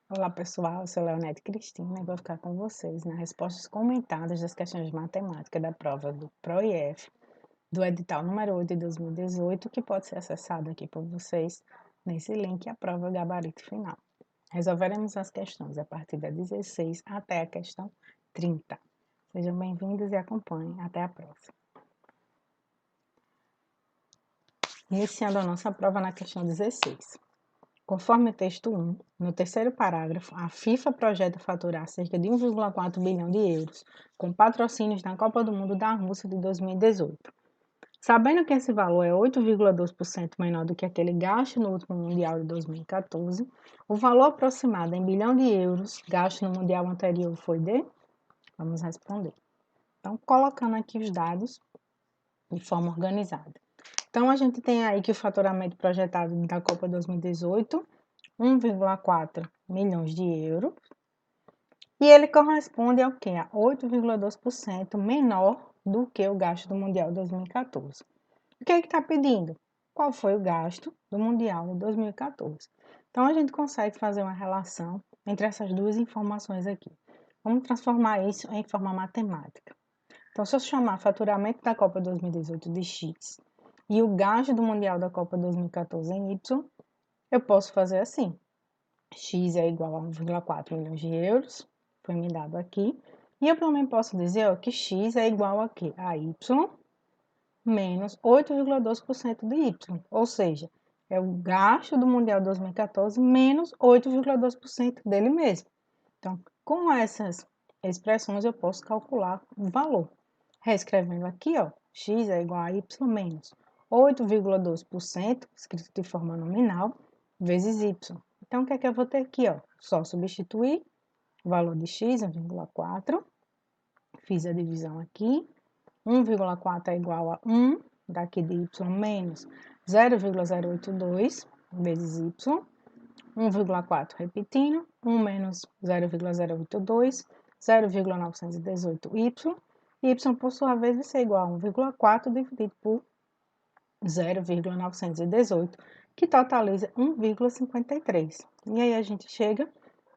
Olá pessoal, eu sou Leonete Cristina e vou ficar com vocês nas respostas comentadas das questões de matemática da prova do PROIEF, do edital número 8 de 2018, que pode ser acessado aqui por vocês nesse link, a prova gabarito final. Resolveremos as questões a partir da 16 até a questão 30. Sejam bem-vindos e acompanhem. Até a próxima. Iniciando a nossa prova na questão 16. Conforme o texto 1, no terceiro parágrafo, a FIFA projeta faturar cerca de 1,4 bilhão de euros com patrocínios na Copa do Mundo da Rússia de 2018. Sabendo que esse valor é 8,2% menor do que aquele gasto no último Mundial de 2014, o valor aproximado em bilhão de euros gasto no Mundial anterior foi de? Vamos responder. Então, colocando aqui os dados de forma organizada. Então, a gente tem aí que o faturamento projetado da Copa 2018, 1,4 milhões de euros, e ele corresponde ao quê? A 8,2% menor do que o gasto do Mundial 2014. O que é que está pedindo? Qual foi o gasto do Mundial de 2014? Então, a gente consegue fazer uma relação entre essas duas informações aqui. Vamos transformar isso em forma matemática. Então, se eu chamar faturamento da Copa 2018 de X e o gasto do Mundial da Copa 2014 em Y, eu posso fazer assim. X é igual a 1,4 milhões de euros, foi me dado aqui. E eu também posso dizer ó, que X é igual a quê? A Y menos 8,2% de Y. Ou seja, é o gasto do Mundial 2014 menos 8,2% dele mesmo. Então, com essas expressões, eu posso calcular o valor. Reescrevendo aqui, ó, x é igual a y menos 8,2%, escrito de forma nominal, vezes y. Então, o que é que eu vou ter aqui, ó? Só substituir o valor de x, 1,4. Fiz a divisão aqui. 1,4 é igual a 1, daqui de y menos 0,082 vezes y. 1,4 repetindo, 1 menos 0,082, 0,918y. Y, por sua vez, vai ser igual a 1,4 dividido por 0,918, que totaliza 1,53. E aí a gente chega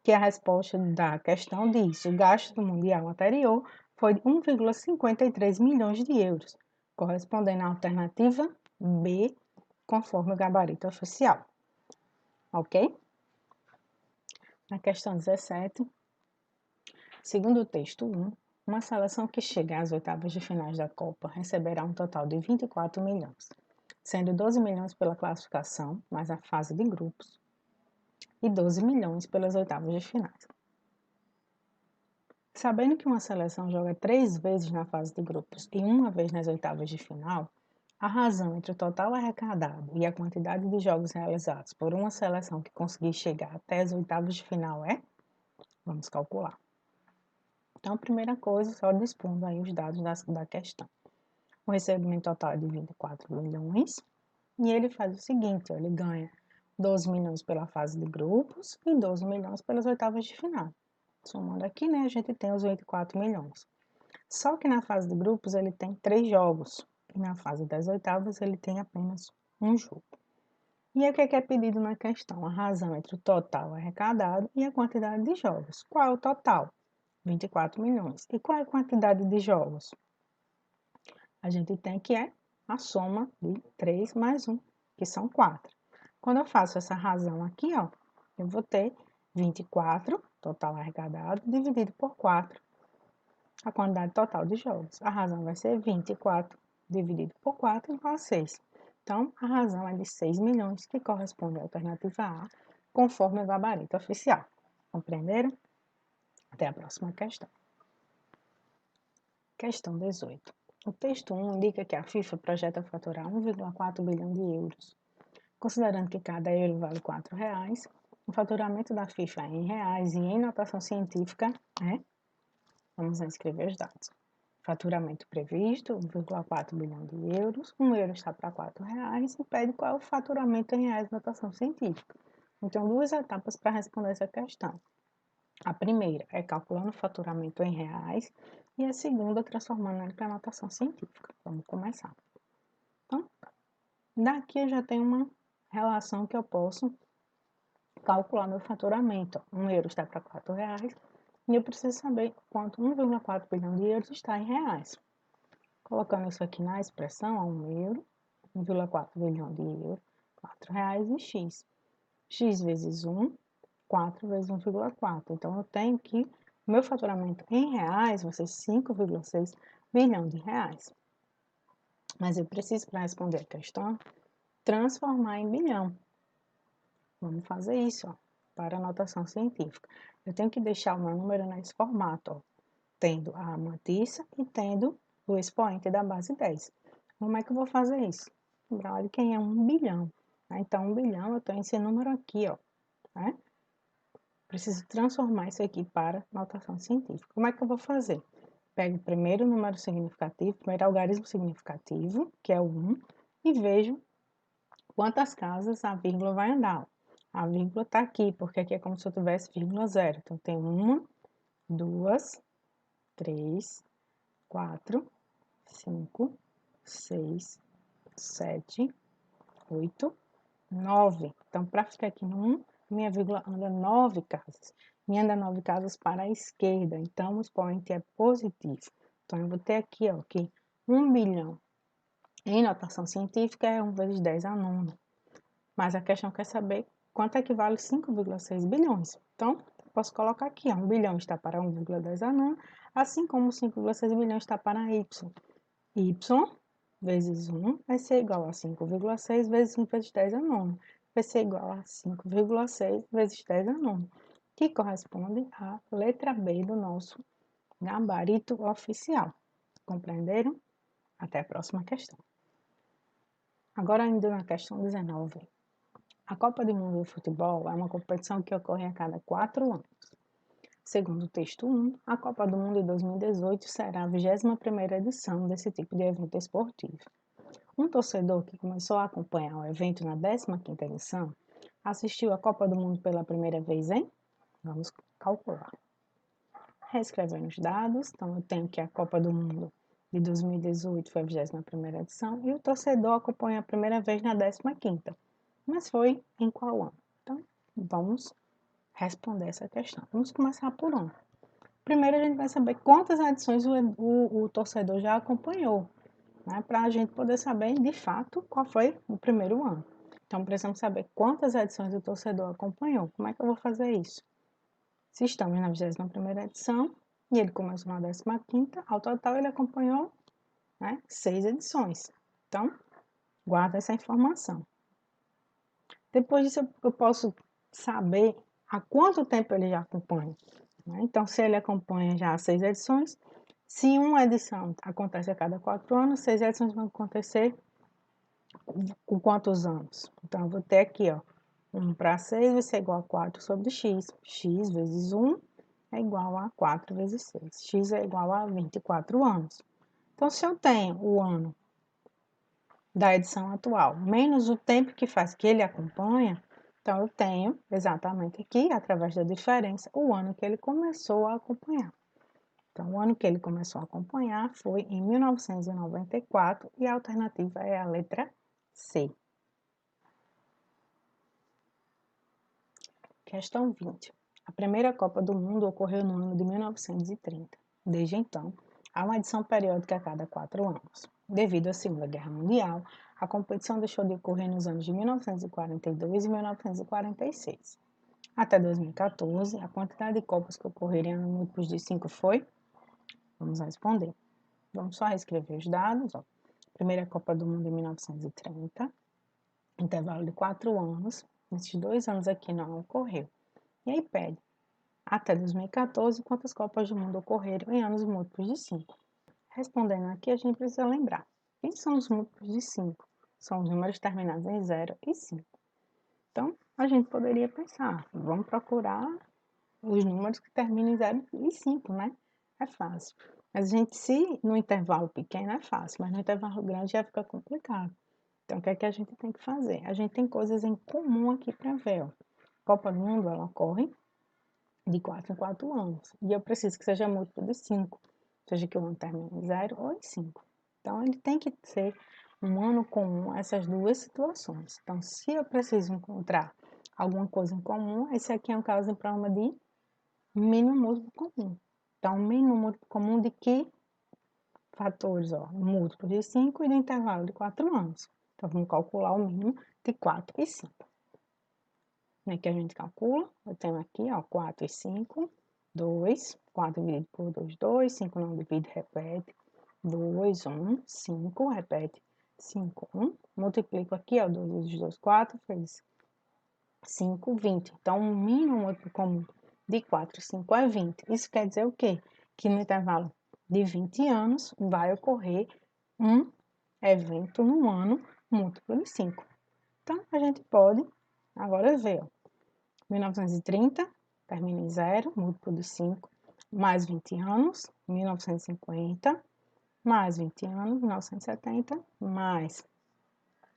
que a resposta da questão diz: o gasto do Mundial anterior foi de 1,53 milhões de euros, correspondendo à alternativa B, conforme o gabarito oficial. Ok? Na questão 17, segundo o texto 1, uma seleção que chega às oitavas de finais da Copa receberá um total de 24 milhões, sendo 12 milhões pela classificação, mais a fase de grupos, e 12 milhões pelas oitavas de finais. Sabendo que uma seleção joga 3 vezes na fase de grupos e uma vez nas oitavas de final, a razão entre o total arrecadado e a quantidade de jogos realizados por uma seleção que conseguir chegar até as oitavas de final é? Vamos calcular. Então, a primeira coisa, só dispondo aí os dados da questão. O recebimento total é de 24 milhões e ele faz o seguinte, ele ganha 12 milhões pela fase de grupos e 12 milhões pelas oitavas de final. Somando aqui, né, a gente tem os 24 milhões. Só que na fase de grupos ele tem 3 jogos e na fase das oitavas ele tem apenas um jogo. E aí o que é pedido na questão? A razão entre o total arrecadado e a quantidade de jogos. Qual é o total? 24 milhões. E qual é a quantidade de jogos? A gente tem que é a soma de 3 mais 1, que são 4. Quando eu faço essa razão aqui, ó, eu vou ter 24, total arrecadado, dividido por 4, a quantidade total de jogos. A razão vai ser 24 dividido por 4 igual a 6. Então, a razão é de 6 milhões, que corresponde à alternativa A, conforme o gabarito oficial. Compreenderam? Até a próxima questão. Questão 18. O texto 1 indica que a FIFA projeta faturar 1,4 bilhão de euros. Considerando que cada euro vale R$4, o faturamento da FIFA em reais e em notação científica é... Vamos escrever os dados. Faturamento previsto, 1,4 bilhão de euros. 1 euro está para R$4 e pede qual é o faturamento em reais na notação científica. Então, duas etapas para responder essa questão. A primeira é calculando o faturamento em reais e a segunda transformando ele para notação científica. Vamos começar. Então, daqui eu já tenho uma relação que eu posso calcular meu faturamento. 1 euro está para R$ 4 e eu preciso saber quanto 1,4 bilhão de euros está em reais. Colocando isso aqui na expressão, 1 euro, 1,4 bilhão de euros, R$ 4 e x. X vezes 1, 4 vezes 1,4. Então, eu tenho que o meu faturamento em reais vai ser 5,6 bilhão de reais. Mas eu preciso, para responder a questão, transformar em bilhão. Vamos fazer isso, ó, para a notação científica. Eu tenho que deixar o meu número nesse formato, ó, tendo a mantissa e tendo o expoente da base 10. Como é que eu vou fazer isso? Lembrar de quem é 1 bilhão. Né? Então, 1 bilhão, eu tenho esse número aqui, ó. Né? Preciso transformar isso aqui para notação científica. Como é que eu vou fazer? Pego o primeiro número significativo, primeiro algarismo significativo, que é o 1, e vejo quantas casas a vírgula vai andar. A vírgula está aqui, porque aqui é como se eu tivesse vírgula zero. Então, tem 1, 2, 3, 4, 5, 6, 7, 8, 9. Então, para ficar aqui no 1, minha vírgula anda 9 casas. E anda 9 casas para a esquerda. Então, o expoente é positivo. Então, eu vou ter aqui, ó, que 1 bilhão em notação científica é 1 vezes 10 a nona. Mas a questão quer saber quanto equivale 5,6 bilhões. Então, eu posso colocar aqui, ó, 1 bilhão está para 1,10 a nona, assim como 5,6 bilhões está para y. Y vezes 1 vai ser igual a 5,6 vezes 1 vezes 10 a nona. Vai ser igual a 5,6 vezes 10 a nona, que corresponde à letra B do nosso gabarito oficial. Compreenderam? Até a próxima questão. Agora, ainda na questão 19. A Copa do Mundo de Futebol é uma competição que ocorre a cada 4 anos. Segundo o texto 1, a Copa do Mundo de 2018 será a 21ª edição desse tipo de evento esportivo. Um torcedor que começou a acompanhar o evento na 15ª edição assistiu à Copa do Mundo pela primeira vez em? Vamos calcular. Reescrevendo os dados, então eu tenho que a Copa do Mundo de 2018 foi a 21ª edição e o torcedor acompanha a primeira vez na 15ª. Mas foi em qual ano? Então, vamos responder essa questão. Vamos começar por um. Primeiro, a gente vai saber quantas edições o torcedor já acompanhou, né? Para a gente poder saber, de fato, qual foi o primeiro ano. Então, precisamos saber quantas edições o torcedor acompanhou. Como é que eu vou fazer isso? Se estamos na 21ª edição e ele começou na 15ª, ao total ele acompanhou, né, 6 edições. Então, guarda essa informação. Depois disso, eu posso saber há quanto tempo ele já acompanha. Né? Então, se ele acompanha já 6 edições, se uma edição acontece a cada 4 anos, 6 edições vão acontecer com quantos anos? Então, eu vou ter aqui, ó, 1 para 6 vai ser igual a 4 sobre x. X vezes 1 é igual a 4 vezes 6. X é igual a 24 anos. Então, se eu tenho o ano da edição atual, menos o tempo que faz que ele acompanha, então eu tenho exatamente aqui, através da diferença, o ano que ele começou a acompanhar. Então, o ano que ele começou a acompanhar foi em 1994 e a alternativa é a letra C. Questão 20. A primeira Copa do Mundo ocorreu no ano de 1930. Desde então, há uma edição periódica a cada 4 anos. Devido à Segunda Guerra Mundial, a competição deixou de ocorrer nos anos de 1942 e 1946. Até 2014, a quantidade de Copas que ocorreriam em grupos de 5 foi? Vamos responder. Vamos só reescrever os dados. Ó. Primeira Copa do Mundo em 1930, intervalo de 4 anos. Nesses 2 anos aqui não ocorreu. E aí pede, até 2014, quantas Copas do Mundo ocorreram em anos múltiplos de 5? Respondendo aqui, a gente precisa lembrar. Quem são os múltiplos de 5? São os números terminados em 0 e 5. Então, a gente poderia pensar, vamos procurar os números que terminam em 0 e 5, né? É fácil. Mas a gente, se no intervalo pequeno é fácil, mas no intervalo grande já fica complicado. Então, o que é que a gente tem que fazer? A gente tem coisas em comum aqui para ver, ó. Copa do Mundo, ela ocorre de 4 em 4 anos. E eu preciso que seja múltiplo de 5, seja que o ano termine em 0 ou em 5. Então, ele tem que ser um ano comum a essas duas situações. Então, se eu preciso encontrar alguma coisa em comum, esse aqui é um caso de problema de mínimo múltiplo comum. Então, mínimo múltiplo comum de que fatores? Ó, múltiplo de 5 e do intervalo de 4 anos. Então, vamos calcular o mínimo de 4 e 5. Como é que a gente calcula? Eu tenho aqui, ó, 4 e 5, 2, 4 dividido por 2, 2, 5 não divide, repete, 2, 1, 5, repete, 5, 1, multiplico aqui, ó, 2 vezes 2, 4, fez 5, 20. Então, o mínimo múltiplo comum de 4 e 5 é 20. Isso quer dizer o quê? Que no intervalo de 20 anos vai ocorrer um evento no ano múltiplo de 5. Então, a gente pode agora ver, ó, 1930 termina em 0, múltiplo de 5, mais 20 anos, 1950, mais 20 anos, 1970, mais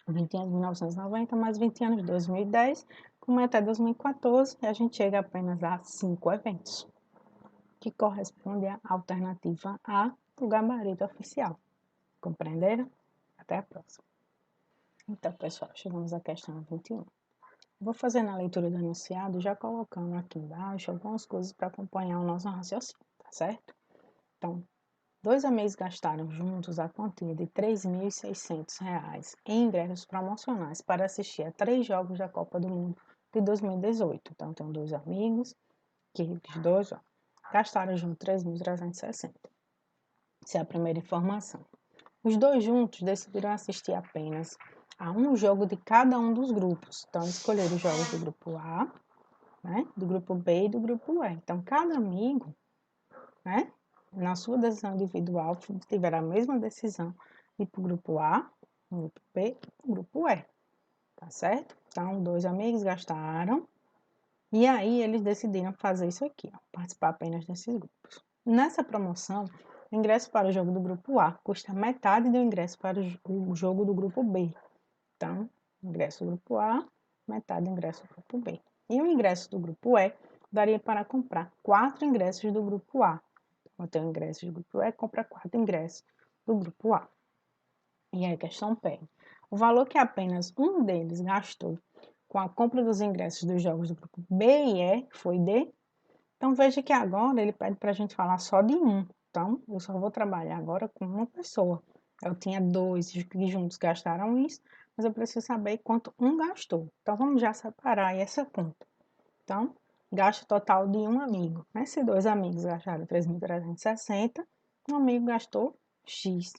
20 anos, 1990, mais 20 anos, 2010, como é até 2014, a gente chega apenas a 5 eventos, que corresponde à alternativa A do gabarito oficial. Compreenderam? Até a próxima. Então, pessoal, chegamos à questão 21. Vou fazer na leitura do enunciado, já colocando aqui embaixo algumas coisas para acompanhar o nosso raciocínio, tá certo? Então, 2 amigos gastaram juntos a quantia de R$ 3.600 em ingressos promocionais para assistir a 3 jogos da Copa do Mundo de 2018. Então, tem 2 amigos, que eles dois, ó, gastaram juntos 3.360. Essa é a primeira informação. Os dois juntos decidiram assistir apenas a um jogo de cada um dos grupos. Então, escolheram os jogos do grupo A, né, do grupo B e do grupo E. Então, cada amigo, né, na sua decisão individual, tiver a mesma decisão de ir para o grupo A, o grupo B e o grupo E. Tá certo? Então, 2 amigos gastaram. E aí, eles decidiram fazer isso aqui, ó, participar apenas desses grupos. Nessa promoção, o ingresso para o jogo do grupo A custa metade do ingresso para o jogo do grupo B. Então, ingresso do grupo A, metade do ingresso do grupo B. E o ingresso do grupo E daria para comprar 4 ingressos do grupo A. Então, eu tenho ingressos do grupo E, compra 4 ingressos do grupo A. E aí a questão pede: o valor que apenas um deles gastou com a compra dos ingressos dos jogos do grupo B e E foi de... Então, veja que agora ele pede para a gente falar só de um. Então, eu só vou trabalhar agora com uma pessoa. Eu tinha 2 que juntos gastaram isso, mas eu preciso saber quanto um gastou. Então, vamos já separar essa conta. Então, gasto total de um amigo, né? Se 2 amigos gastaram 3.360, um amigo gastou X,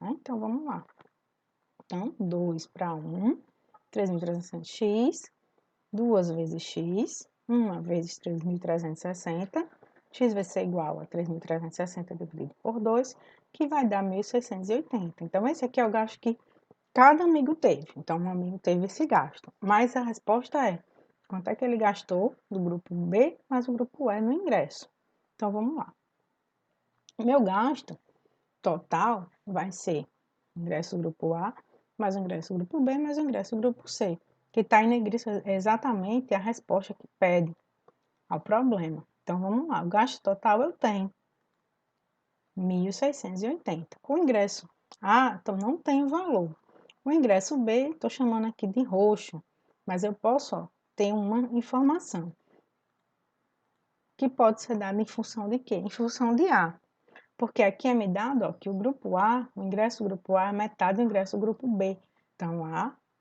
né? Então, vamos lá. Então, 2 para 1, 3.360x, 2 vezes x, 1 vezes 3.360, x vai ser igual a 3.360 dividido por 2, que vai dar 1.680. Então, esse aqui é o gasto que cada amigo teve. Então, um amigo teve esse gasto. Mas a resposta é, quanto é que ele gastou do grupo B mais o grupo E no ingresso? Então, vamos lá. Meu gasto total vai ser ingresso do grupo A mais o ingresso do grupo B mais o ingresso do grupo C, que está em negrito exatamente a resposta que pede ao problema. Então, vamos lá. O gasto total eu tenho 1.680. O ingresso A, então, não tem valor. O ingresso B, estou chamando aqui de roxo, mas eu posso, ó, ter uma informação que pode ser dada em função de quê? Em função de A. Porque aqui é me dado, ó, que o grupo A, o ingresso do grupo A é metade do ingresso do grupo B. Então,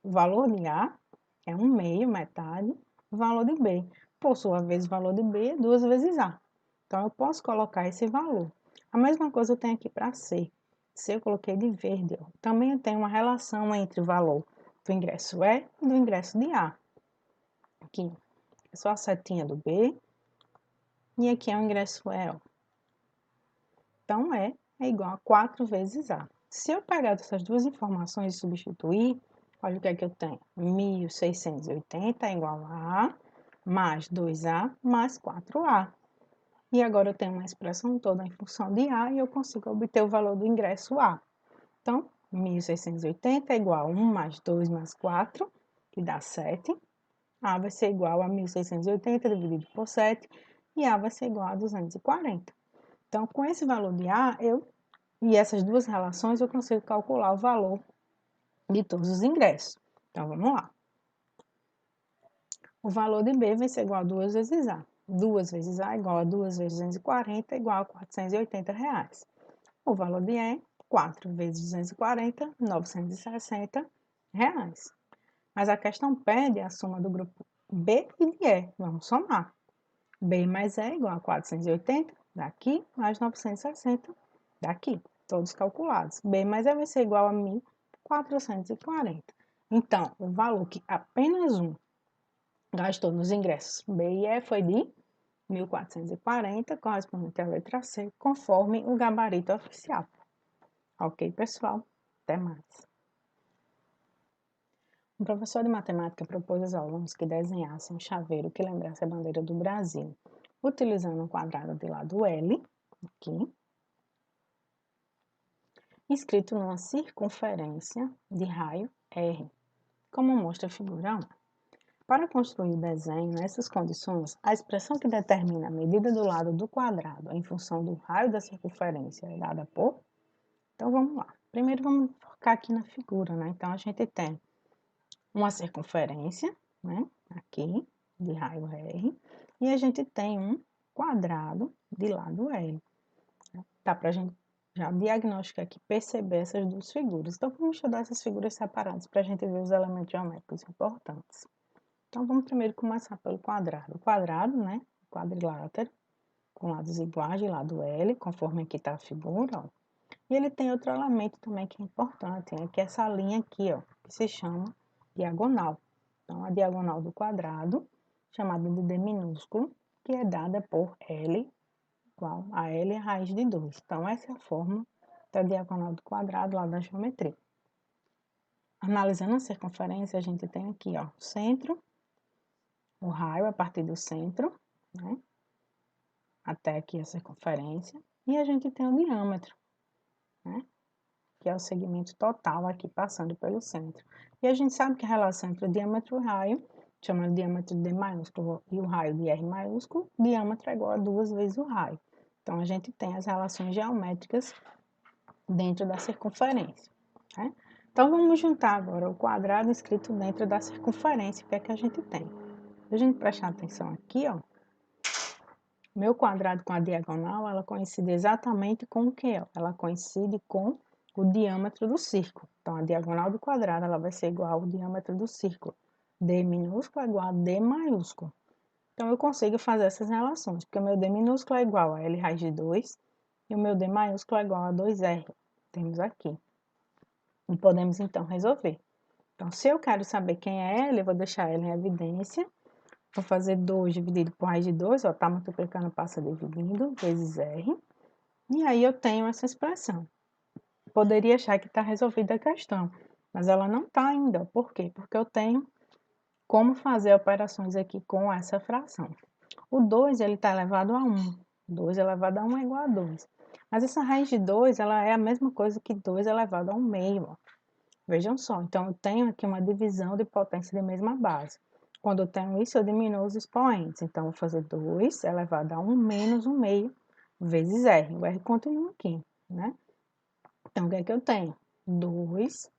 o valor de A é 1/2, metade, o valor de B. Por sua vez, o valor de B é 2 vezes A. Então, eu posso colocar esse valor. A mesma coisa eu tenho aqui para C. C eu coloquei de verde, ó. Também eu tenho uma relação entre o valor do ingresso E e do ingresso de A. Aqui é só a setinha do B. E aqui é o ingresso E, ó. Então, E é igual a 4 vezes A. Se eu pegar essas duas informações e substituir, olha o que é que eu tenho. 1.680 é igual a A, mais 2A, mais 4A. E agora eu tenho uma expressão toda em função de A e eu consigo obter o valor do ingresso A. Então, 1.680 é igual a 1 mais 2 mais 4, que dá 7. A vai ser igual a 1.680 dividido por 7, e A vai ser igual a 240. Então, com esse valor de A, e essas duas relações, eu consigo calcular o valor de todos os ingressos. Então, vamos lá. O valor de B vai ser igual a 2 vezes A. 2 vezes A igual a 2 vezes 240 igual a R$ 480. O valor de E, 4 vezes 240, R$ 960. Mas a questão pede a soma do grupo B e de E. Vamos somar. B mais E igual a 480 daqui, mais 960 daqui. Todos calculados. B mais E vai ser igual a 1.440. Então, o valor que apenas um gastou nos ingressos B e E foi de 1.440, correspondente à letra C, conforme o gabarito oficial. Ok, pessoal? Até mais. Um professor de matemática propôs aos alunos que desenhassem um chaveiro que lembrasse a bandeira do Brasil, utilizando um quadrado de lado L, aqui, inscrito numa circunferência de raio R, como mostra a figura 1. Para construir o desenho nessas condições, a expressão que determina a medida do lado do quadrado em função do raio da circunferência é dada por... Então, vamos lá. Primeiro, vamos focar aqui na figura, né? Então, a gente tem uma circunferência, né? Aqui, de raio R, e a gente tem um quadrado de lado L. Tá para a gente já diagnosticar aqui, perceber essas duas figuras. Então, vamos estudar essas figuras separadas para a gente ver os elementos geométricos importantes. Então, vamos primeiro começar pelo quadrado. O quadrado, né? Quadrilátero, com lados iguais de lado L, conforme aqui está a figura, ó. E ele tem outro elemento também que é importante, que é essa linha aqui, ó, que se chama diagonal. Então, a diagonal do quadrado, chamada de D minúsculo, que é dada por L igual a L raiz de 2. Então, essa é a forma da diagonal do quadrado lá da geometria. Analisando a circunferência, a gente tem aqui, ó, o centro, o raio a partir do centro, né, até aqui a circunferência, e a gente tem o diâmetro, né, que é o segmento total aqui passando pelo centro. E a gente sabe que a relação entre o diâmetro e o raio, chama de diâmetro de D maiúsculo e o raio de R maiúsculo, diâmetro é igual a 2 vezes o raio. Então, a gente tem as relações geométricas dentro da circunferência, né? Então, vamos juntar agora o quadrado escrito dentro da circunferência, o que é que a gente tem? Se a gente prestar atenção aqui, ó, meu quadrado com a diagonal, ela coincide exatamente com o quê? Ela coincide com o diâmetro do círculo. Então, a diagonal do quadrado, ela vai ser igual ao diâmetro do círculo. D minúsculo é igual a D maiúsculo. Então, eu consigo fazer essas relações, porque o meu D minúsculo é igual a L raiz de 2 e o meu D maiúsculo é igual a 2R. Temos aqui. E podemos, então, resolver. Então, se eu quero saber quem é L, eu vou deixar L em evidência. Vou fazer 2 dividido por raiz de 2, ó, tá multiplicando, passa dividindo, vezes R. E aí eu tenho essa expressão. Poderia achar que está resolvida a questão, mas ela não está ainda. Por quê? Porque eu tenho como fazer operações aqui com essa fração. O 2, ele está elevado a 1. 2 elevado a 1 é igual a 2. Mas essa raiz de 2, ela é a mesma coisa que 2 elevado a 1 meio, ó. Vejam só, então eu tenho aqui uma divisão de potência de mesma base. Quando eu tenho isso, eu diminuo os expoentes. Então, vou fazer 2 elevado a 1 menos 1 meio vezes R. O R continua aqui, né? Então, o que é que eu tenho? 2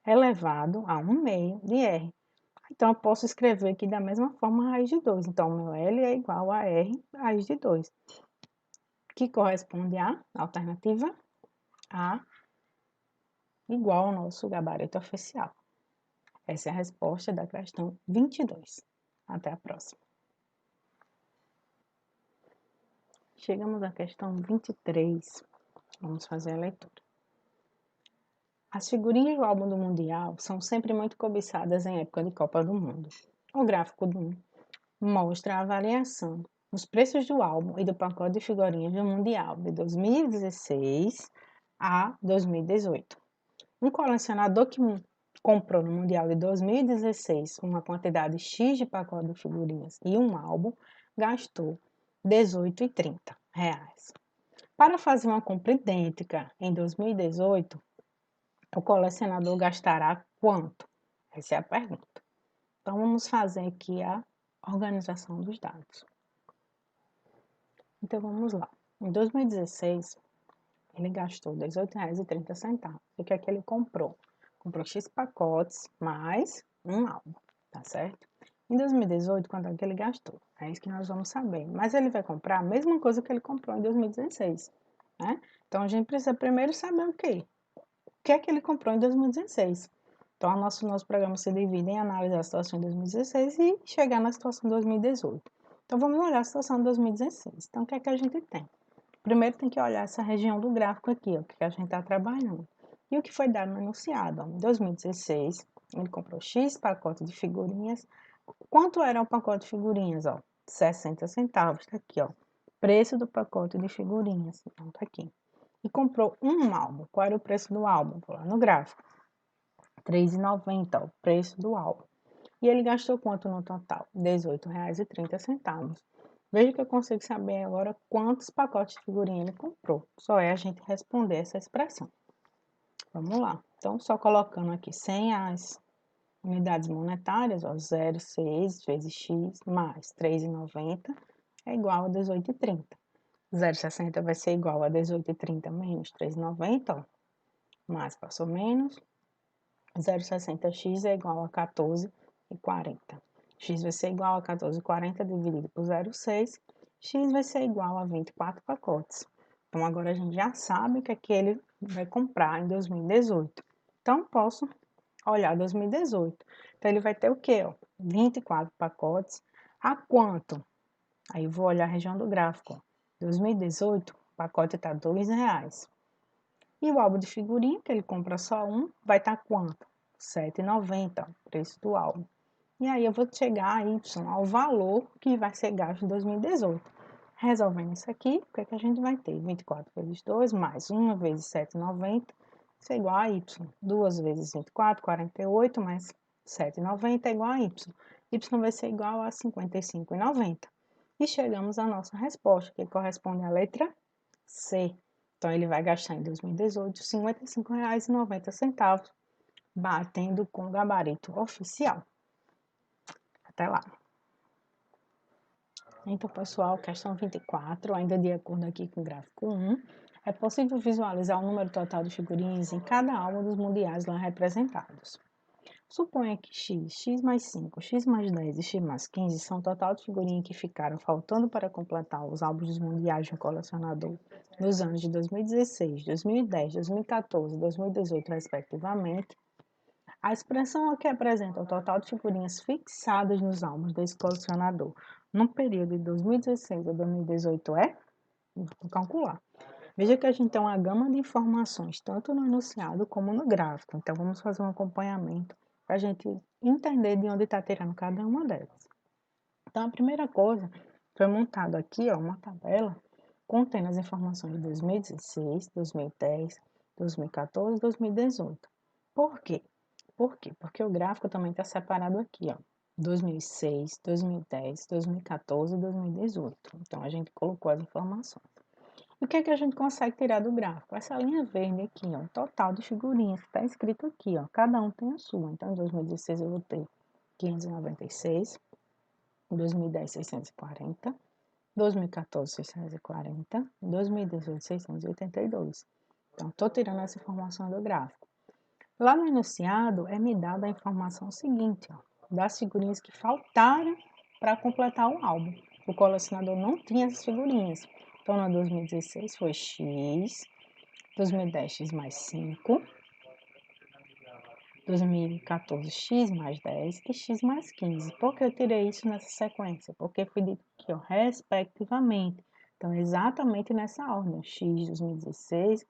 elevado a 1 meio de R. Então, eu posso escrever aqui da mesma forma a raiz de 2. Então, o meu L é igual a R raiz de 2, que corresponde à alternativa A, igual ao nosso gabarito oficial. Essa é a resposta da questão 22. Até a próxima. Chegamos à questão 23. Vamos fazer a leitura. As figurinhas do álbum do Mundial são sempre muito cobiçadas em época de Copa do Mundo. O gráfico 1 mostra a avaliação dos preços do álbum e do pacote de figurinhas do Mundial de 2016 a 2018. Um colecionador que comprou no Mundial de 2016 uma quantidade X de pacote de figurinhas e um álbum, gastou R$ 18,30. Para fazer uma compra idêntica em 2018, o colecionador gastará quanto? Essa é a pergunta. Então, vamos fazer aqui a organização dos dados. Então, vamos lá. Em 2016, ele gastou R$ 18,30. O que é que ele comprou? Comprou X pacotes mais um álbum, tá certo? Em 2018, quanto é que ele gastou? É isso que nós vamos saber. Mas ele vai comprar a mesma coisa que ele comprou em 2016, né? Então, a gente precisa primeiro saber o quê? O que é que ele comprou em 2016. Então, nosso programa se divide em analisar a situação em 2016 e chegar na situação de 2018. Então, vamos olhar a situação de 2016. Então, o que é que a gente tem? Primeiro tem que olhar essa região do gráfico aqui, ó, que a gente está trabalhando. E o que foi dado no enunciado? Ó, em 2016, ele comprou X pacote de figurinhas. Quanto era o pacote de figurinhas? Ó, 60 centavos, tá aqui, ó. Preço do pacote de figurinhas, então tá aqui. E comprou um álbum. Qual era o preço do álbum? Vou lá no gráfico. R$ 3,90, ó, o preço do álbum. E ele gastou quanto no total? R$ 18,30. Veja que eu consigo saber agora quantos pacotes de figurinha ele comprou. Só é a gente responder essa expressão. Vamos lá. Então, só colocando aqui 100 as unidades monetárias, ó, 0,6 vezes x mais 3,90 é igual a 18,30. 0,60 vai ser igual a 18,30 menos 3,90, ó. Mais passou menos. 0,60x é igual a 14,40. X vai ser igual a 14,40 dividido por 0,6. X vai ser igual a 24 pacotes. Então, agora a gente já sabe o que é que ele vai comprar em 2018. Então, posso olhar 2018. Então, ele vai ter o quê? 24 pacotes. A quanto? Aí, eu vou olhar a região do gráfico. 2018, o pacote está R$ 2,00. E o álbum de figurinha, que ele compra só um, vai estar quanto? R$ 7,90, o preço do álbum. E aí eu vou chegar a Y, ao valor que vai ser gasto em 2018. Resolvendo isso aqui, o que é que a gente vai ter? 24 vezes 2 mais 1 vezes 7,90, isso é igual a Y. 2 vezes 24, 48, mais 7,90 é igual a Y. Y vai ser igual a 55,90. E chegamos à nossa resposta, que corresponde à letra C. Então, ele vai gastar em 2018 R$ 55,90, batendo com o gabarito oficial. Até lá. Então, pessoal, questão 24, ainda de acordo aqui com o gráfico 1, é possível visualizar o número total de figurinhas em cada álbum dos mundiais lá representados. Suponha que x mais 5, x mais 10 e x mais 15 são o total de figurinhas que ficaram faltando para completar os álbuns dos mundiais de um colecionador nos anos de 2016, 2010, 2014 e 2018, respectivamente. A expressão aqui apresenta o total de figurinhas fixadas nos álbuns desse colecionador no período de 2016 a 2018 é? Vou calcular. Veja que a gente tem uma gama de informações, tanto no enunciado como no gráfico. Então, vamos fazer um acompanhamento para a gente entender de onde está tirando cada uma delas. Então, a primeira coisa foi montado aqui, ó, uma tabela contendo as informações de 2016, 2010, 2014 e 2018. Por quê? Por quê? Porque o gráfico também está separado aqui, ó. 2006, 2010, 2014 e 2018. Então, a gente colocou as informações. E o que é que a gente consegue tirar do gráfico? Essa linha verde aqui, ó, o total de figurinhas que está escrito aqui, ó. Cada um tem a sua. Então, em 2016 eu vou ter 596, em 2010 640, 2014 640, 2018 682. Então, estou tirando essa informação do gráfico. Lá no enunciado é me dada a informação seguinte, ó, das figurinhas que faltaram para completar o álbum. O colecionador não tinha essas figurinhas. Então, no 2016 foi X, 2010 X mais 5, 2014 X mais 10 e X mais 15. Por que eu tirei isso nessa sequência? Porque foi dito aqui, ó, respectivamente. Então, exatamente nessa ordem. X 2016,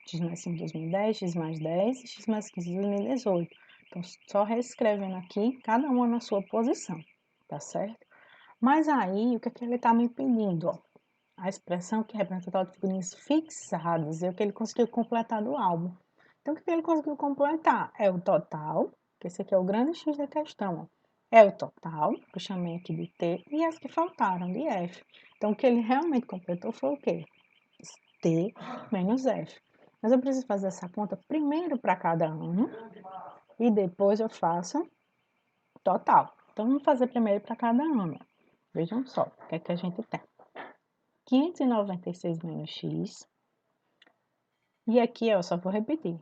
X mais 5 2010, X mais 10 e X mais 15 2018. Então, só reescrevendo aqui, cada uma na sua posição, tá certo? Mas aí, o que é que ele está me pedindo? Ó? A expressão que representa o total de figurinhas fixadas é o que ele conseguiu completar do álbum. Então, o que ele conseguiu completar? É o total, que esse aqui é o grande X da questão. Ó. É o total, que eu chamei aqui de T, e as que faltaram, de F. Então, o que ele realmente completou foi o quê? T menos F. Mas eu preciso fazer essa conta primeiro para cada ano, e depois eu faço total. Então, vamos fazer primeiro para cada ano. Vejam só, o que é que a gente tem. 596 menos X. E aqui, eu só vou repetir,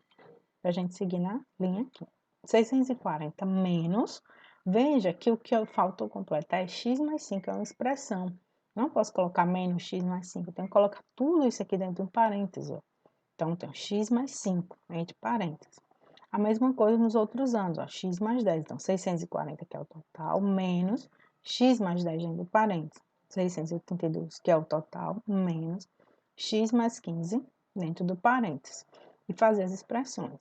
para a gente seguir na linha aqui. 640 menos Veja que o que faltou completar é x mais 5, é uma expressão. Não posso colocar menos x mais 5, eu tenho que colocar tudo isso aqui dentro de um parêntese. Ó. Então, tem x mais 5, entre parênteses. A mesma coisa nos outros anos, ó, x mais 10. Então, 640, que é o total, menos x mais 10 dentro do parênteses. 682, que é o total, menos x mais 15 dentro do parênteses. E fazer as expressões.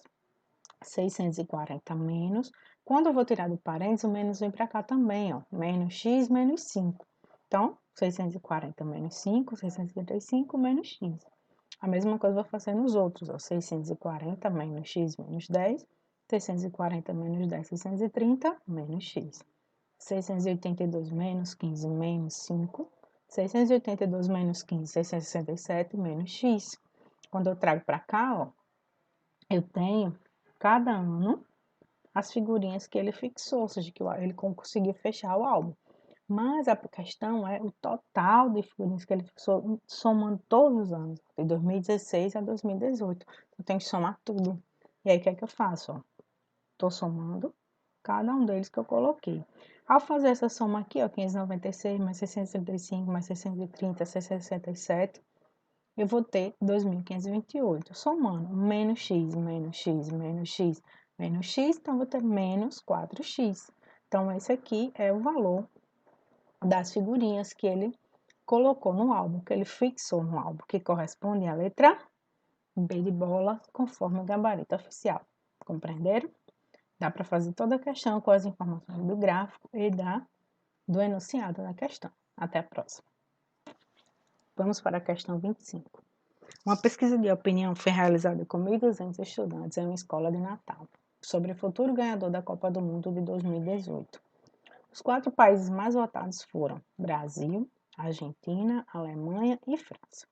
640 menos. Quando eu vou tirar do parênteses, o menos vem para cá também, ó. Menos x menos 5. Então, 640 menos 5, 635 menos x. A mesma coisa eu vou fazer nos outros, ó. 640 menos x menos 10. 640 menos 10, 630 menos x. 682 menos 15 menos 5. 682 menos 15, 667 menos x. Quando eu trago para cá, ó, eu tenho cada ano as figurinhas que ele fixou, ou seja, que ele conseguiu fechar o álbum. Mas a questão é o total de figurinhas que ele fixou, somando todos os anos, de 2016 a 2018. Eu tenho que somar tudo. E aí, o que é que eu faço? Estou somando cada um deles que eu coloquei. Ao fazer essa soma aqui, ó, 596 mais 635 mais 630, 667, eu vou ter 2.528. Somando menos x, menos x, menos x, menos x, então eu vou ter menos 4x. Então, esse aqui é o valor das figurinhas que ele colocou no álbum, que ele fixou no álbum, que corresponde à letra B de bola, conforme o gabarito oficial. Compreenderam? Dá para fazer toda a questão com as informações do gráfico e do enunciado da questão. Até a próxima. Vamos para a questão 25. Uma pesquisa de opinião foi realizada com 1.200 estudantes em uma escola de Natal sobre o futuro ganhador da Copa do Mundo de 2018. Os 4 países mais votados foram Brasil, Argentina, Alemanha e França.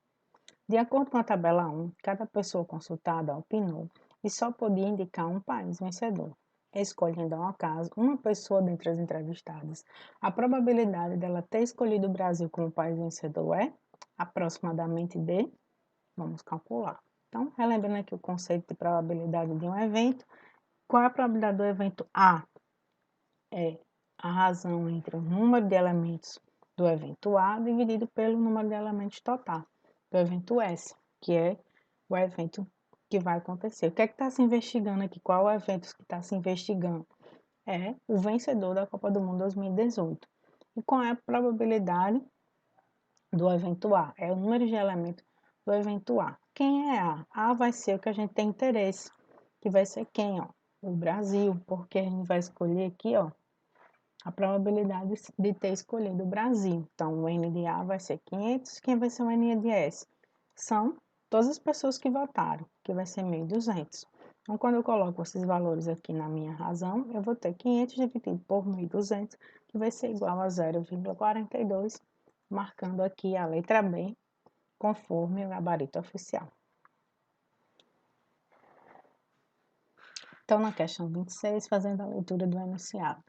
De acordo com a tabela 1, cada pessoa consultada opinou e só podia indicar um país vencedor, escolhendo ao acaso uma pessoa dentre as entrevistadas. A probabilidade dela ter escolhido o Brasil como país vencedor é aproximadamente de, vamos calcular. Então, relembrando aqui o conceito de probabilidade de um evento, qual é a probabilidade do evento A? É a razão entre o número de elementos do evento A dividido pelo número de elementos total do evento S, que é o evento que vai acontecer. O que é que está se investigando aqui? Qual é o evento que está se investigando? É o vencedor da Copa do Mundo 2018. E qual é a probabilidade do evento A? É o número de elementos do evento A. Quem é A? A vai ser o que a gente tem interesse, que vai ser quem? Ó? O Brasil, porque a gente vai escolher aqui, ó, a probabilidade de ter escolhido o Brasil. Então, o N de A vai ser 500, quem vai ser o N de S? São todas as pessoas que votaram, que vai ser 1.200. Então, quando eu coloco esses valores aqui na minha razão, eu vou ter 500 dividido por 1.200, que vai ser igual a 0,42, marcando aqui a letra B, conforme o gabarito oficial. Então, na questão 26, fazendo a leitura do enunciado.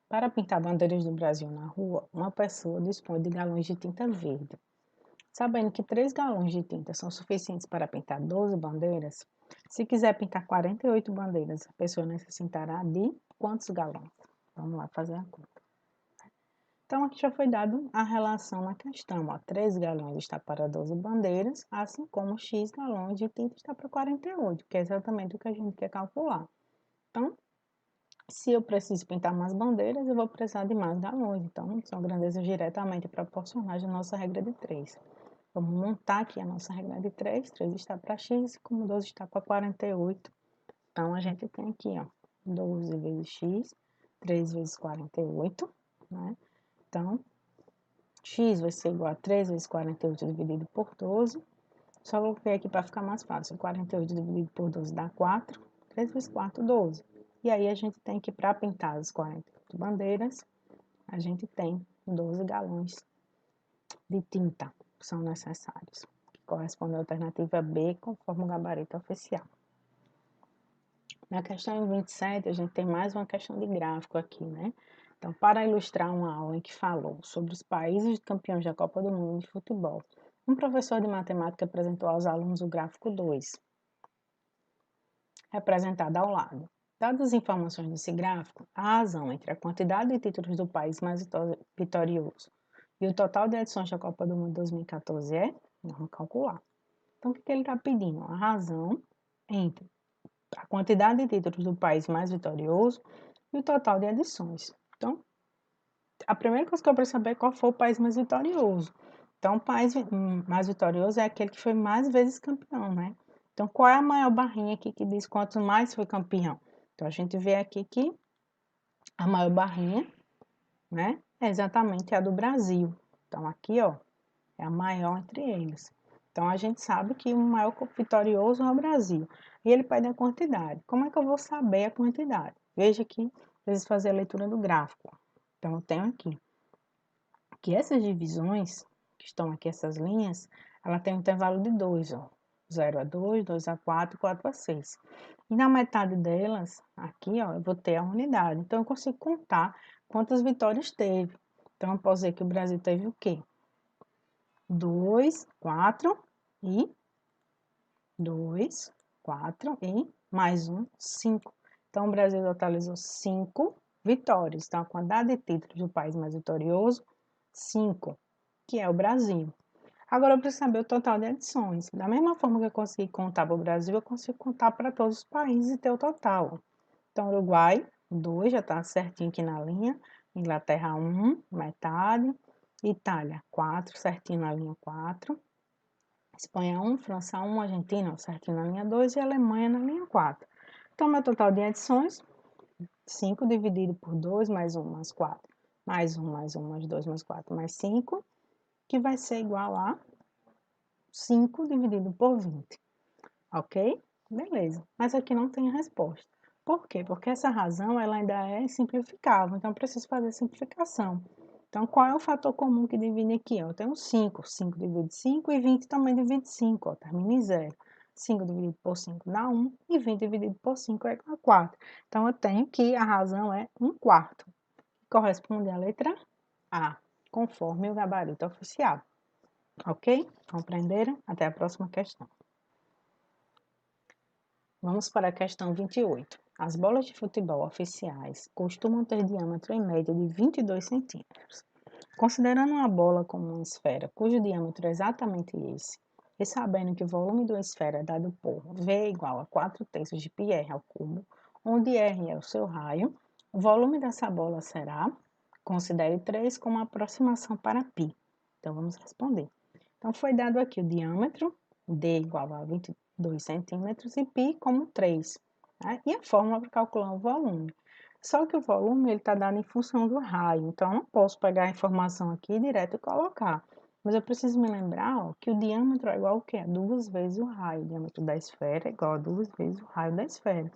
Para pintar bandeiras do Brasil na rua, uma pessoa dispõe de galões de tinta verde. Sabendo que 3 galões de tinta são suficientes para pintar 12 bandeiras, se quiser pintar 48 bandeiras, a pessoa necessitará de quantos galões? Vamos lá fazer a conta. Então, aqui já foi dado a relação na questão. Ó, 3 galões está para 12 bandeiras, assim como X galões de tinta está para 48, que é exatamente o que a gente quer calcular. Então, se eu preciso pintar mais bandeiras, eu vou precisar de mais galões. Então, são grandezas diretamente proporcionais da nossa regra de 3. Vamos montar aqui a nossa regra de 3. 3 está para x, como 12 está para 48. Então, a gente tem aqui, ó, 12 vezes x, 3 vezes 48, né? Então, x vai ser igual a 3 vezes 48 dividido por 12. Só coloquei aqui para ficar mais fácil. 48 dividido por 12 dá 4. 3 vezes 4, 12. E aí a gente tem que, para pintar as 48 bandeiras, a gente tem 12 galões de tinta que são necessários, que corresponde à alternativa B, conforme o gabarito oficial. Na questão 27, a gente tem mais uma questão de gráfico aqui, né? Então, para ilustrar uma aula em que falou sobre os países campeões da Copa do Mundo de futebol, um professor de matemática apresentou aos alunos o gráfico 2, representado ao lado. Dadas as informações desse gráfico, a razão entre a quantidade de títulos do país mais vitorioso e o total de edições da Copa do Mundo 2014 é? Vamos calcular. Então, o que ele está pedindo? A razão entre a quantidade de títulos do país mais vitorioso e o total de edições. Então, a primeira coisa que eu preciso saber é qual foi o país mais vitorioso. Então, o país mais vitorioso é aquele que foi mais vezes campeão, né? Então, qual é a maior barrinha aqui que diz quanto mais foi campeão? Então, a gente vê aqui que a maior barrinha, né, é exatamente a do Brasil. Então, aqui, ó, é a maior entre eles. Então, a gente sabe que o maior vitorioso é o Brasil. E ele pede a quantidade. Como é que eu vou saber a quantidade? Veja aqui, preciso fazer a leitura do gráfico. Então, eu tenho aqui que essas divisões, que estão aqui, essas linhas, ela tem um intervalo de 2, ó. 0 a 2, 2 a 4, 4 a 6. E na metade delas, aqui, ó, eu vou ter a unidade. Então, eu consigo contar quantas vitórias teve. Então, eu posso dizer que o Brasil teve o quê? 2, 4 e 2, 4 e mais 1, 5. Então, o Brasil totalizou 5 vitórias. Então, a quantidade de títulos do país mais vitorioso, 5, que é o Brasil. Agora, eu preciso saber o total de edições. Da mesma forma que eu consegui contar para o Brasil, eu consigo contar para todos os países e ter o total. Então, Uruguai, 2, já está certinho aqui na linha. Inglaterra, 1, metade. Itália, 4, certinho na linha 4. Espanha 1, França 1, Argentina, certinho na linha 2 e Alemanha na linha 4. Então, meu total de edições, 5 dividido por 2, mais 1, mais 4, mais 1, mais 1, mais 2, mais 4, mais 5, que vai ser igual a 5 dividido por 20. Ok? Beleza. Mas aqui não tem a resposta. Por quê? Porque essa razão ela ainda é simplificável, então eu preciso fazer simplificação. Então, qual é o fator comum que divide aqui? Eu tenho 5. 5 divide 5 e 20 também divide 5, ó, termina em 0. 5 dividido por 5 dá 1 e 20 dividido por 5 é igual a 4. Então, eu tenho que a razão é 1/4, que corresponde à letra A, conforme o gabarito oficial. Ok? Compreenderam? Até a próxima questão. Vamos para a questão 28. As bolas de futebol oficiais costumam ter diâmetro em média de 22 centímetros. Considerando uma bola como uma esfera cujo diâmetro é exatamente esse, e sabendo que o volume de uma esfera é dado por V igual a 4/3 de πr ao cubo, onde R é o seu raio, o volume dessa bola será, considere 3 como aproximação para π. Então, vamos responder. Então, foi dado aqui o diâmetro, D igual a 22 centímetros, e π como 3. Né? E a fórmula para calcular o volume. Só que o volume está dado em função do raio, então eu não posso pegar a informação aqui direto e colocar. Mas eu preciso me lembrar, ó, que o diâmetro é igual ao quê? A 2 vezes o raio. O diâmetro da esfera é igual a 2 vezes o raio da esfera.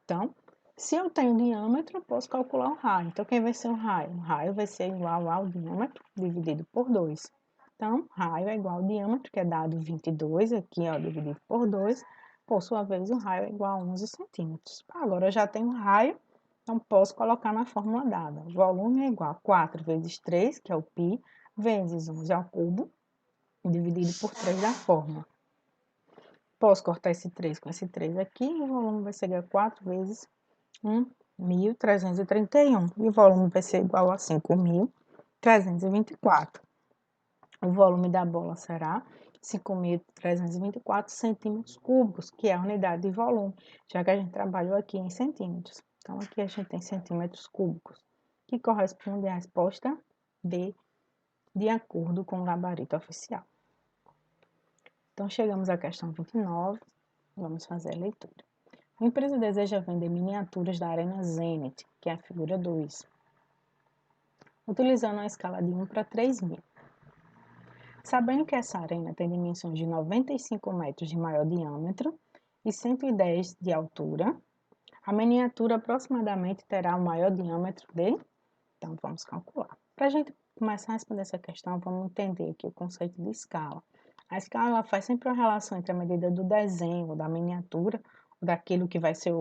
Então, se eu tenho diâmetro, eu posso calcular o raio. Então, quem vai ser o raio? O raio vai ser igual ao diâmetro dividido por 2. Então, raio é igual ao diâmetro, que é dado 22, aqui, ó, dividido por 2. Por sua vez, o raio é igual a 11 centímetros. Agora, eu já tenho raio, então posso colocar na fórmula dada. O volume é igual a 4 vezes 3, que é o π, vezes 11 ao cubo, dividido por 3 da fórmula. Posso cortar esse 3 com esse 3 aqui, e o volume vai ser igual a 4 vezes 1.331. E o volume vai ser igual a 5.324. O volume da bola será 5.324 centímetros cúbicos, que é a unidade de volume, já que a gente trabalhou aqui em centímetros. Então, aqui a gente tem centímetros cúbicos, que corresponde à resposta B, de acordo com o gabarito oficial. Então, chegamos à questão 29, vamos fazer a leitura. A empresa deseja vender miniaturas da Arena Zenit, que é a figura 2, utilizando a escala de 1 para 3.000. Sabendo que essa arena tem dimensões de 95 metros de maior diâmetro e 110 de altura, a miniatura aproximadamente terá o maior diâmetro de... Então, vamos calcular. Para a gente começar a responder essa questão, vamos entender aqui o conceito de escala. A escala ela faz sempre uma relação entre a medida do desenho, da miniatura, daquilo que vai ser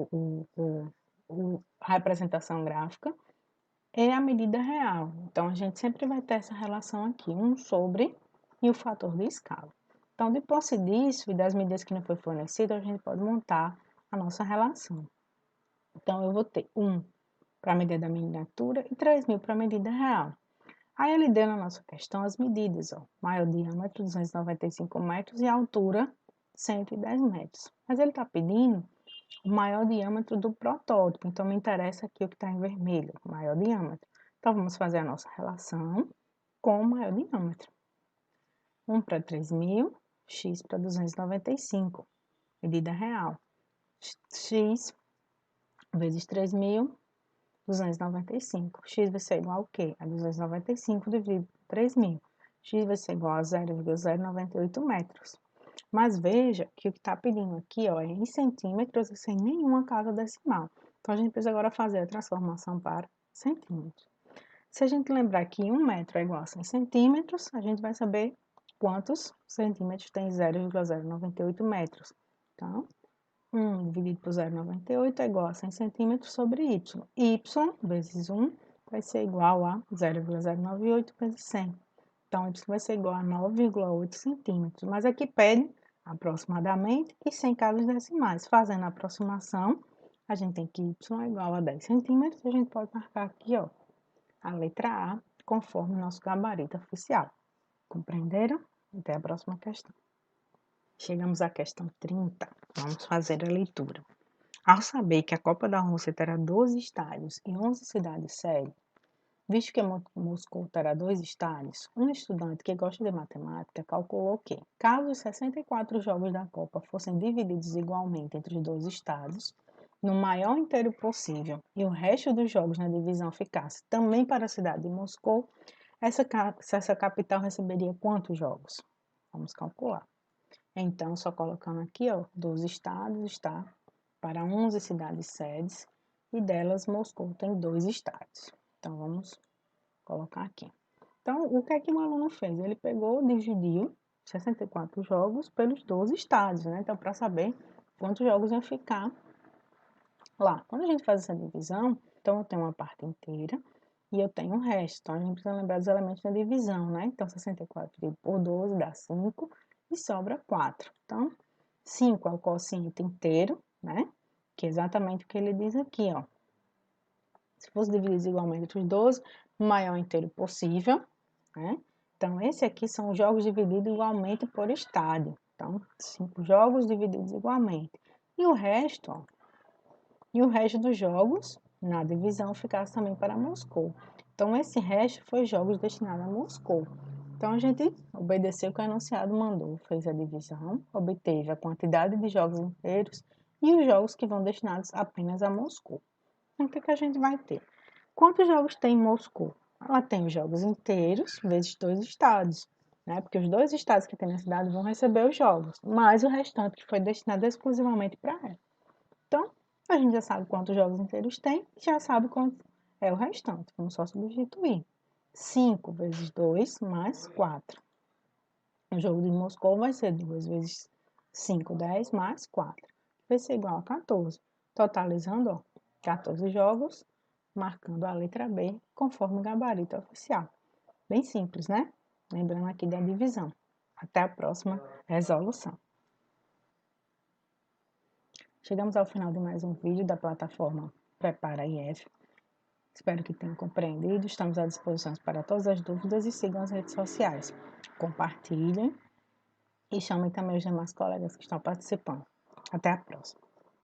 a representação gráfica, e a medida real. Então, a gente sempre vai ter essa relação aqui, 1 sobre e o fator de escala. Então, de posse disso e das medidas que não foi fornecido, a gente pode montar a nossa relação. Então, eu vou ter 1 para a medida da miniatura e 3.000 para a medida real. Aí ele deu na nossa questão as medidas, ó. Maior diâmetro, 295 metros e altura, 110 metros. Mas ele está pedindo o maior diâmetro do protótipo, então me interessa aqui o que está em vermelho, o maior diâmetro. Então, vamos fazer a nossa relação com o maior diâmetro. 1 para 3.000, x para 295, medida real. X vezes 3.000, 295. X vai ser igual ao quê? A 295 dividido por 3.000. X vai ser igual a 0,098 metros. Mas veja que o que está pedindo aqui, ó, é em centímetros e sem nenhuma casa decimal. Então, a gente precisa agora fazer a transformação para centímetros. Se a gente lembrar que 1 metro é igual a 100 centímetros, a gente vai saber quantos centímetros tem 0,098 metros. Então, 1 dividido por 0,98 é igual a 100 centímetros sobre y. Y vezes 1 vai ser igual a 0,098 vezes 100. Então, y vai ser igual a 9,8 centímetros. Mas aqui pede aproximadamente e sem casas decimais. Fazendo a aproximação, a gente tem que y é igual a 10 centímetros. A gente pode marcar aqui, ó, a letra A, conforme o nosso gabarito oficial. Compreenderam? Até a próxima questão. Chegamos à questão 30. Vamos fazer a leitura. Ao saber que a Copa da Rússia terá 12 estádios e 11 cidades sede, visto que Moscou terá 2 estádios, um estudante que gosta de matemática calculou que, caso os 64 jogos da Copa fossem divididos igualmente entre os 2 estádios, no maior inteiro possível, e o resto dos jogos na divisão ficasse também para a cidade de Moscou, essa capital receberia quantos jogos? Vamos calcular. Então, só colocando aqui, ó, 12 estados está para 11 cidades sedes e delas Moscou tem 2 estádios. Então, vamos colocar aqui. Então, o que é que o aluno fez? Ele pegou, dividiu 64 jogos pelos 12 estádios, né? Então, para saber quantos jogos iam ficar lá. Quando a gente faz essa divisão, então eu tenho uma parte inteira e eu tenho o resto. Então, a gente precisa lembrar dos elementos da divisão, né? Então, 64 dividido por 12 dá 5 e sobra 4. Então, 5 é o quociente inteiro, né? Que é exatamente o que ele diz aqui, ó. Se fosse dividido igualmente entre os 12, o maior inteiro possível, né? Então, esse aqui são os jogos divididos igualmente por estádio. Então, 5 jogos divididos igualmente. E o resto, ó, e o resto dos jogos na divisão ficasse também para Moscou. Então, esse resto foi jogos destinados a Moscou. Então, a gente obedeceu o que o enunciado mandou, fez a divisão, obteve a quantidade de jogos inteiros e os jogos que vão destinados apenas a Moscou. Então, o que a gente vai ter? Quantos jogos tem em Moscou? Ela tem os jogos inteiros vezes 2 estados, né? Porque os 2 estados que tem na cidade vão receber os jogos, mais o restante que foi destinado exclusivamente para ela. Então, a gente já sabe quantos jogos inteiros tem e já sabe quanto é o restante. Vamos só substituir. 5 vezes 2 mais 4. O jogo de Moscou vai ser 2 vezes 5, 10 mais 4. Vai ser igual a 14. Totalizando, ó, 14 jogos, marcando a letra B conforme o gabarito oficial. Bem simples, né? Lembrando aqui da divisão. Até a próxima resolução. Chegamos ao final de mais um vídeo da plataforma Prepara IF. Espero que tenham compreendido. Estamos à disposição para todas as dúvidas e sigam as redes sociais. Compartilhem e chamem também os demais colegas que estão participando. Até a próxima.